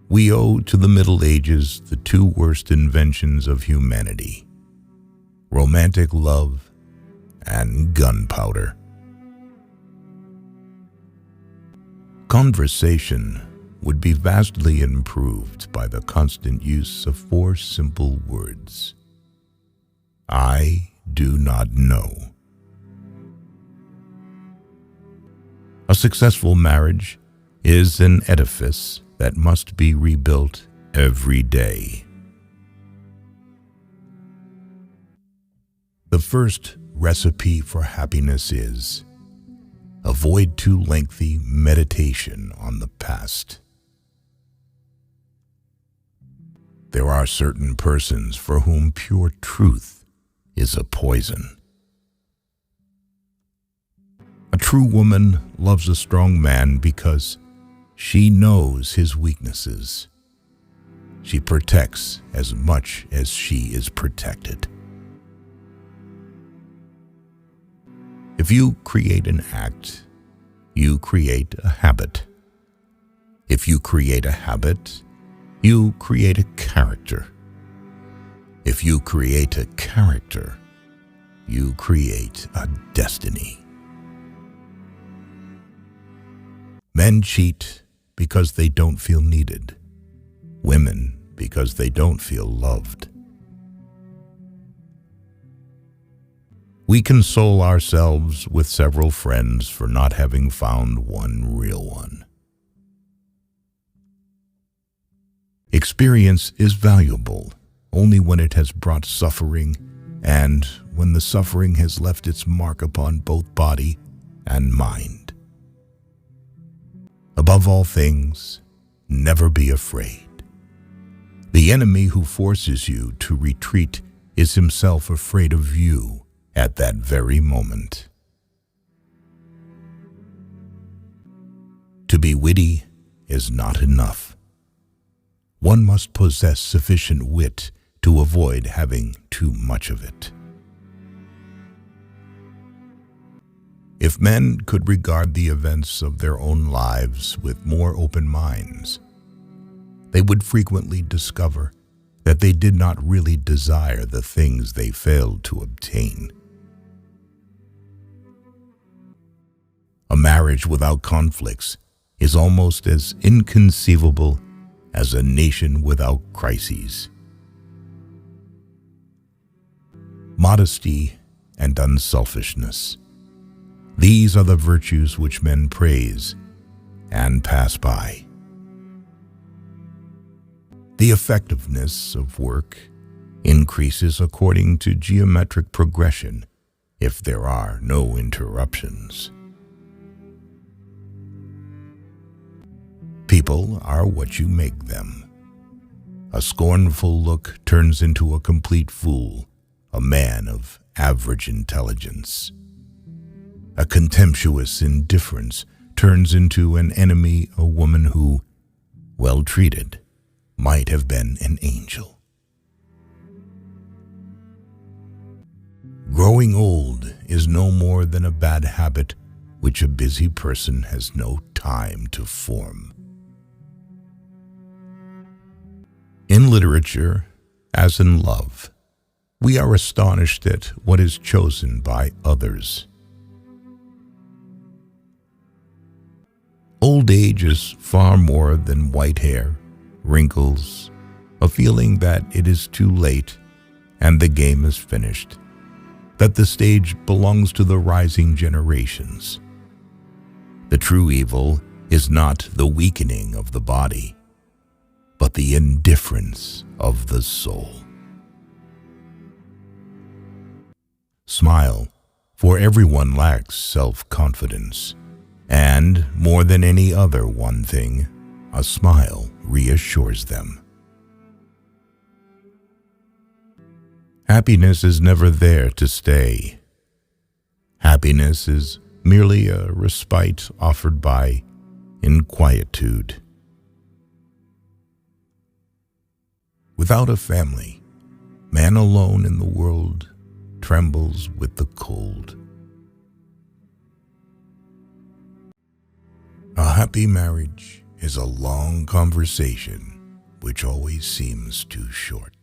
We owe to the Middle Ages the two worst inventions of humanity: romantic love and gunpowder. Conversation would be vastly improved by the constant use of four simple words: I do not know. A successful marriage is an edifice that must be rebuilt every day. The first recipe for happiness is: avoid too lengthy meditation on the past. There are certain persons for whom pure truth is a poison. A true woman loves a strong man because she knows his weaknesses. She protects as much as she is protected. If you create an act, you create a habit. If you create a habit, you create a character. If you create a character, you create a destiny. Men cheat because they don't feel needed. Women because they don't feel loved. We console ourselves with several friends for not having found one real one. Experience is valuable only when it has brought suffering, and when the suffering has left its mark upon both body and mind. Above all things, never be afraid. The enemy who forces you to retreat is himself afraid of you at that very moment. To be witty is not enough. One must possess sufficient wit to avoid having too much of it. If men could regard the events of their own lives with more open minds, they would frequently discover that they did not really desire the things they failed to obtain. A marriage without conflicts is almost as inconceivable as a nation without crises. Modesty and unselfishness. These are the virtues which men praise and pass by. The effectiveness of work increases according to geometric progression if there are no interruptions. People are what you make them. A scornful look turns into a complete fool, a man of average intelligence. A contemptuous indifference turns into an enemy, a woman who, well treated, might have been an angel. Growing old is no more than a bad habit which a busy person has no time to form. In literature, as in love, we are astonished at what is chosen by others. Old age is far more than white hair, wrinkles, a feeling that it is too late and the game is finished, that the stage belongs to the rising generations. The true evil is not the weakening of the body, but the indifference of the soul. Smile, for everyone lacks self-confidence, and more than any other one thing, a smile reassures them. Happiness is never there to stay. Happiness is merely a respite offered by inquietude. Without a family, man alone in the world trembles with the cold. A happy marriage is a long conversation which always seems too short.